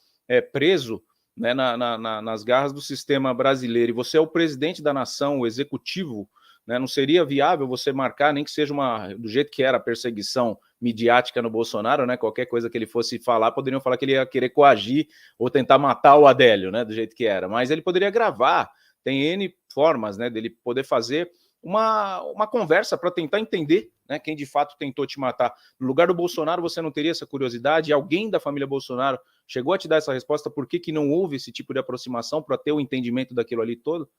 preso, né, nas garras do sistema brasileiro, e você é o presidente da nação, o executivo, né, não seria viável você marcar, nem que seja do jeito que era a perseguição midiática no Bolsonaro, né, qualquer coisa que ele fosse falar, poderiam falar que ele ia querer coagir ou tentar matar o Adélio, né, do jeito que era, mas ele poderia gravar, tem N formas, né, dele poder fazer uma conversa para tentar entender, né, quem de fato tentou te matar. No lugar do Bolsonaro, você não teria essa curiosidade? Alguém da família Bolsonaro chegou a te dar essa resposta? Por que não houve esse tipo de aproximação para ter o entendimento daquilo ali todo?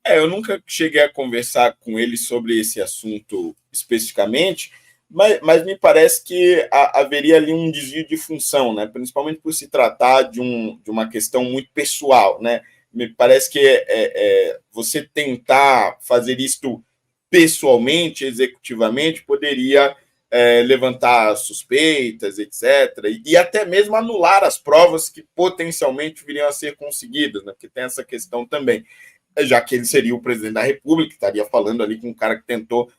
Eu nunca cheguei a conversar com ele sobre esse assunto especificamente, mas me parece que haveria ali um desvio de função, né? Principalmente por se tratar de uma questão muito pessoal, né? Me parece que você tentar fazer isto pessoalmente, executivamente, poderia levantar suspeitas, etc., e até mesmo anular as provas que potencialmente viriam a ser conseguidas, né? Porque tem essa questão também, já que ele seria o presidente da República, estaria falando ali com um cara que tentou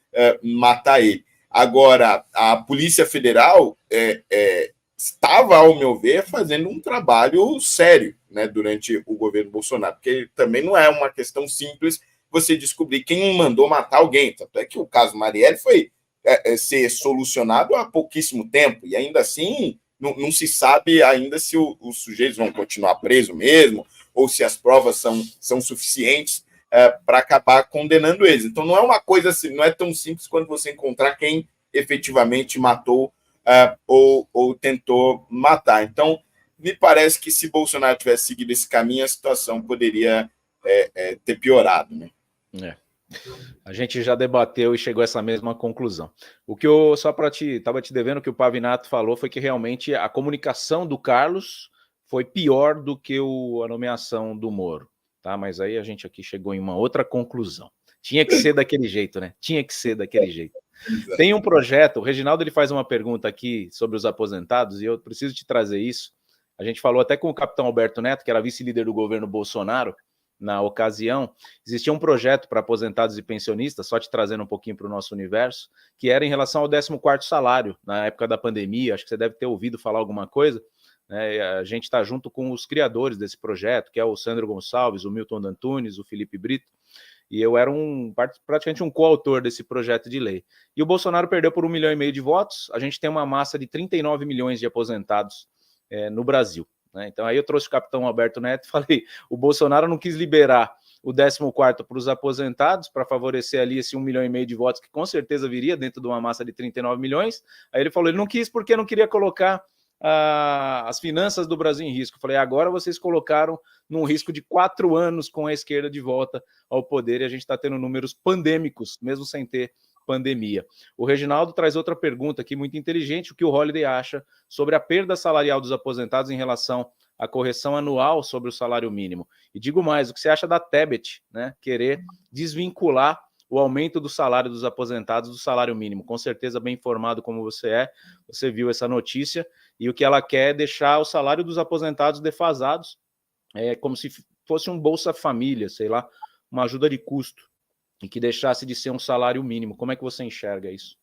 matar ele. Agora, a Polícia Federal estava, ao meu ver, fazendo um trabalho sério, né, durante o governo Bolsonaro, porque também não é uma questão simples você descobrir quem mandou matar alguém. Tanto é que o caso Marielle foi ser solucionado há pouquíssimo tempo, e ainda assim não se sabe ainda se os sujeitos vão continuar presos mesmo, ou se as provas são suficientes para acabar condenando eles. Então não é uma coisa assim, não é tão simples quando você encontrar quem efetivamente matou ou tentou matar. Então, me parece que se Bolsonaro tivesse seguido esse caminho, a situação poderia ter piorado, né? A gente já debateu e chegou a essa mesma conclusão. O que eu, só para estava te devendo, o que o Pavinato falou foi que realmente a comunicação do Carlos foi pior do que a nomeação do Moro, tá? Mas aí a gente aqui chegou em uma outra conclusão. Tinha que ser daquele jeito, né? Tinha que ser daquele jeito. Tem um projeto, o Reginaldo ele faz uma pergunta aqui sobre os aposentados, e eu preciso te trazer isso. A gente falou até com o capitão Alberto Neto, que era vice-líder do governo Bolsonaro, na ocasião. Existia um projeto para aposentados e pensionistas, só te trazendo um pouquinho para o nosso universo, que era em relação ao 14º salário, na época da pandemia. Acho que você deve ter ouvido falar alguma coisa, né? A gente está junto com os criadores desse projeto, que é o Sandro Gonçalves, o Milton Antunes, o Felipe Brito, e eu era praticamente um coautor desse projeto de lei. E o Bolsonaro perdeu por 1,5 milhão de votos. A gente tem uma massa de 39 milhões de aposentados no Brasil, né? Então aí eu trouxe o capitão Alberto Neto e falei, o Bolsonaro não quis liberar o 14º para os aposentados, para favorecer ali esse 1,5 milhão de votos, que com certeza viria dentro de uma massa de 39 milhões. Aí ele falou, ele não quis porque não queria colocar as finanças do Brasil em risco. Eu falei, agora vocês colocaram num risco de 4 anos com a esquerda de volta ao poder, e a gente está tendo números pandêmicos, mesmo sem ter pandemia. O Reginaldo traz outra pergunta aqui, muito inteligente, o que o Holliday acha sobre a perda salarial dos aposentados em relação à correção anual sobre o salário mínimo. E digo mais, o que você acha da Tebet, né, querer desvincular o aumento do salário dos aposentados do salário mínimo? Com certeza, bem informado como você viu essa notícia, e o que ela quer é deixar o salário dos aposentados defasados, como se fosse um Bolsa Família, sei lá, uma ajuda de custo, e que deixasse de ser um salário mínimo. Como é que você enxerga isso?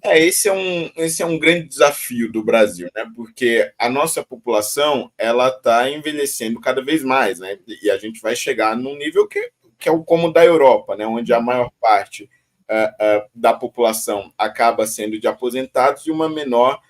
Esse é um grande desafio do Brasil, né? Porque a nossa população ela está envelhecendo cada vez mais, né? E a gente vai chegar num nível que é o como da Europa, né? Onde a maior parte da população acaba sendo de aposentados e uma menor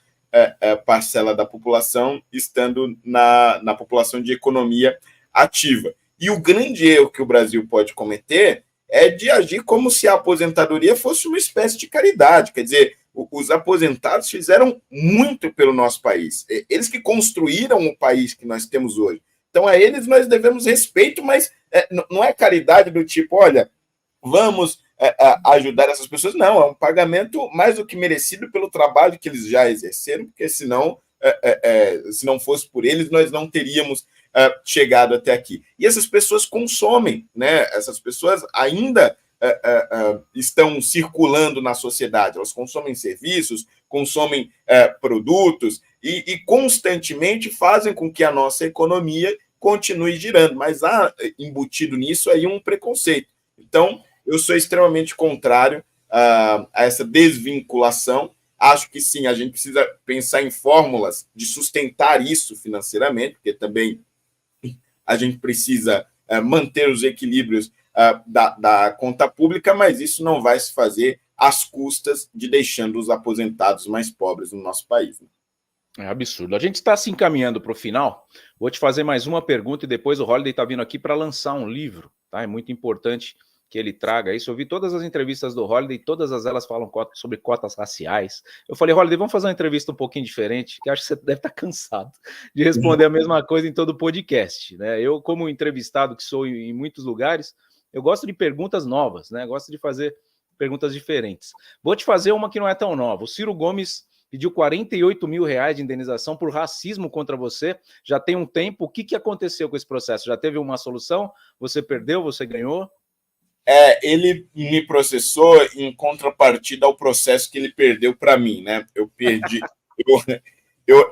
parcela da população estando na população de economia ativa. E o grande erro que o Brasil pode cometer é de agir como se a aposentadoria fosse uma espécie de caridade. Quer dizer, os aposentados fizeram muito pelo nosso país. Eles que construíram o país que nós temos hoje. Então, a eles nós devemos respeito, mas não é caridade do tipo, olha, vamos ajudar essas pessoas. Não, é um pagamento mais do que merecido pelo trabalho que eles já exerceram, porque senão, se não fosse por eles, nós não teríamos chegado até aqui. E essas pessoas consomem, né? Essas pessoas ainda estão circulando na sociedade, elas consomem serviços, consomem produtos e constantemente fazem com que a nossa economia continue girando, mas há embutido nisso aí um preconceito. Então, eu sou extremamente contrário a essa desvinculação. Acho que sim, a gente precisa pensar em fórmulas de sustentar isso financeiramente, porque também a gente precisa manter os equilíbrios da conta pública, mas isso não vai se fazer às custas de deixando os aposentados mais pobres no nosso país, né? É absurdo. A gente está se encaminhando para o final. Vou te fazer mais uma pergunta e depois o Holliday está vindo aqui para lançar um livro, tá? É muito importante que ele traga isso. Eu vi todas as entrevistas do Holliday, todas elas falam sobre cotas raciais. Eu falei, Holliday, vamos fazer uma entrevista um pouquinho diferente, que acho que você deve estar cansado de responder a mesma coisa em todo podcast, né? Eu, como entrevistado que sou em muitos lugares, eu gosto de perguntas novas, né? Gosto de fazer perguntas diferentes. Vou te fazer uma que não é tão nova. O Ciro Gomes pediu 48 mil reais de indenização por racismo contra você. Já tem um tempo. O que aconteceu com esse processo? Já teve uma solução? Você perdeu? Você ganhou? Ele me processou em contrapartida ao processo que ele perdeu para mim, né? Eu perdi.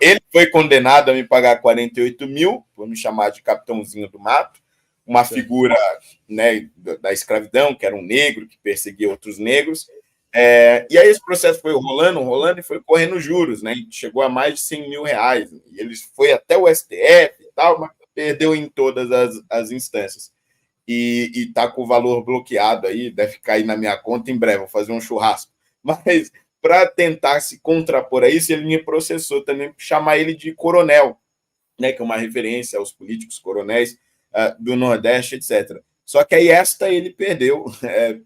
Ele foi condenado a me pagar 48 mil, por me chamar de capitãozinho do mato, uma figura, né, da escravidão, que era um negro que perseguia outros negros. E aí esse processo foi rolando e foi correndo juros, né? Chegou a mais de 100 mil reais. E ele foi até o STF e tal, mas perdeu em todas as instâncias. E está com o valor bloqueado aí, deve cair na minha conta em breve, vou fazer um churrasco. Mas para tentar se contrapor a isso, ele me processou também por chamar ele de coronel, né, que é uma referência aos políticos coronéis do Nordeste, etc. Só que aí ele perdeu,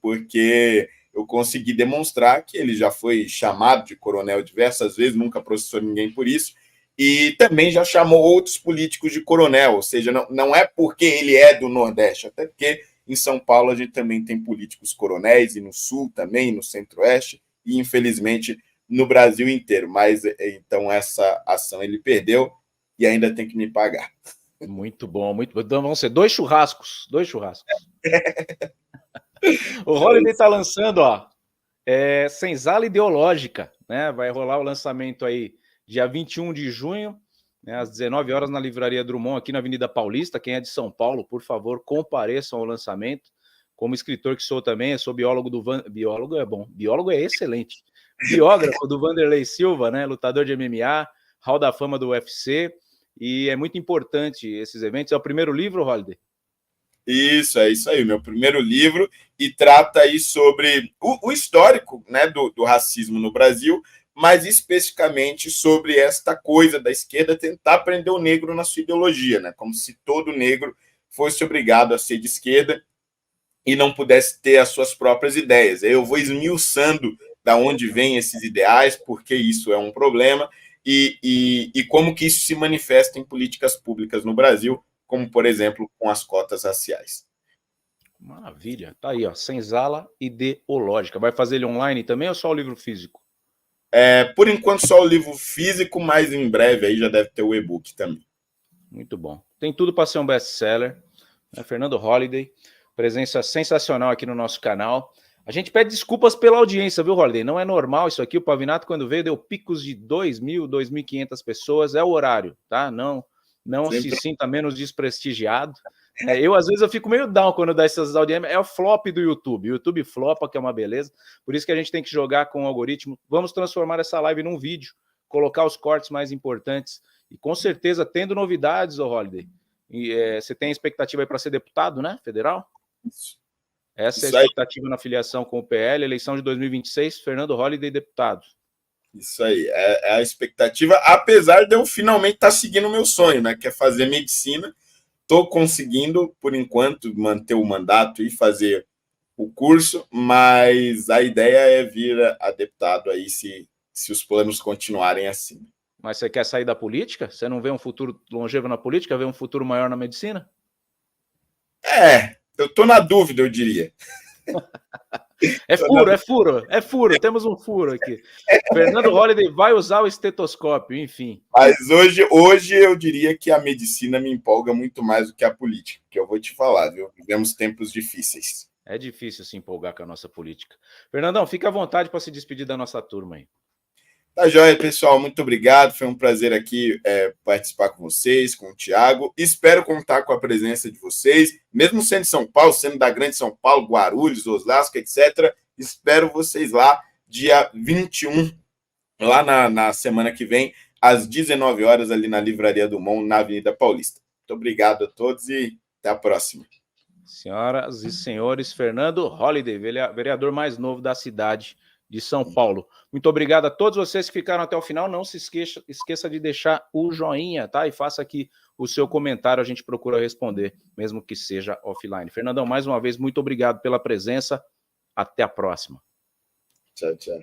porque eu consegui demonstrar que ele já foi chamado de coronel diversas vezes, nunca processou ninguém por isso, e também já chamou outros políticos de coronel, ou seja, não é porque ele é do Nordeste, até porque em São Paulo a gente também tem políticos coronéis, e no Sul também, no Centro-Oeste, e infelizmente no Brasil inteiro. Mas então essa ação ele perdeu e ainda tem que me pagar. Muito bom, muito bom. Então vão ser 2 churrascos. O Holiday está lançando, Senzala Ideológica, né? Vai rolar o lançamento aí dia 21 de junho, né, às 19 horas na Livraria Drummond, aqui na Avenida Paulista. Quem é de São Paulo, por favor, compareçam ao lançamento. Como escritor que sou também, eu sou biólogo do biólogo é bom, biólogo é excelente. Biógrafo do Vanderlei Silva, né, lutador de MMA, Hall da Fama do UFC, e é muito importante esses eventos. É o primeiro livro, Holiday? Isso, é isso aí, meu primeiro livro, e trata aí sobre o histórico, né, do racismo no Brasil, mas especificamente sobre esta coisa da esquerda tentar prender o negro na sua ideologia, né, como se todo negro fosse obrigado a ser de esquerda e não pudesse ter as suas próprias ideias. Eu vou esmiuçando da onde vêm esses ideais, porque isso é um problema, e como que isso se manifesta em políticas públicas no Brasil, como, por exemplo, com as cotas raciais. Maravilha. Tá aí, Senzala Ideológica. Vai fazer ele online também ou só o livro físico? Por enquanto, só o livro físico, mas em breve aí já deve ter o e-book também. Muito bom. Tem tudo para ser um best-seller. Fernando Holiday, presença sensacional aqui no nosso canal. A gente pede desculpas pela audiência, viu, Holiday? Não é normal isso aqui. O Pavinato, quando veio, deu picos de 2.000, 2.500 pessoas. É o horário, tá? Não se sinta menos desprestigiado. Eu, às vezes, eu fico meio down quando dá essas audiências. É o flop do YouTube. O YouTube flopa, que é uma beleza. Por isso que a gente tem que jogar com o algoritmo. Vamos transformar essa live num vídeo, colocar os cortes mais importantes. E com certeza, tendo novidades, Holiday. Você tem expectativa aí para ser deputado, né? Federal? Isso. Essa é a expectativa na filiação com o PL, eleição de 2026, Fernando Holiday, deputado. Isso aí, é a expectativa, apesar de eu finalmente estar seguindo o meu sonho, né? Que é fazer medicina. Estou conseguindo, por enquanto, manter o mandato e fazer o curso, mas a ideia é vir a deputado aí, se os planos continuarem assim. Mas você quer sair da política? Você não vê um futuro longevo na política? Vê um futuro maior na medicina? Eu estou na dúvida, eu diria. É furo. Temos um furo aqui. Fernando Holiday vai usar o estetoscópio, enfim. Mas hoje eu diria que a medicina me empolga muito mais do que a política, que eu vou te falar, viu? Vivemos tempos difíceis. É difícil se empolgar com a nossa política. Fernandão, fica à vontade para se despedir da nossa turma aí. Tá joia, pessoal. Muito obrigado. Foi um prazer aqui participar com vocês, com o Thiago. Espero contar com a presença de vocês, mesmo sendo de São Paulo, sendo da Grande São Paulo, Guarulhos, Osasco, etc. Espero vocês lá, dia 21, lá na semana que vem, às 19 horas, ali na Livraria Drummond, na Avenida Paulista. Muito obrigado a todos e até a próxima. Senhoras e senhores, Fernando Holiday, vereador mais novo da cidade de São Paulo. Muito obrigado a todos vocês que ficaram até o final. Não se esqueça de deixar o joinha, tá? E faça aqui o seu comentário, a gente procura responder, mesmo que seja offline. Fernandão, mais uma vez, muito obrigado pela presença. Até a próxima. Tchau, tchau.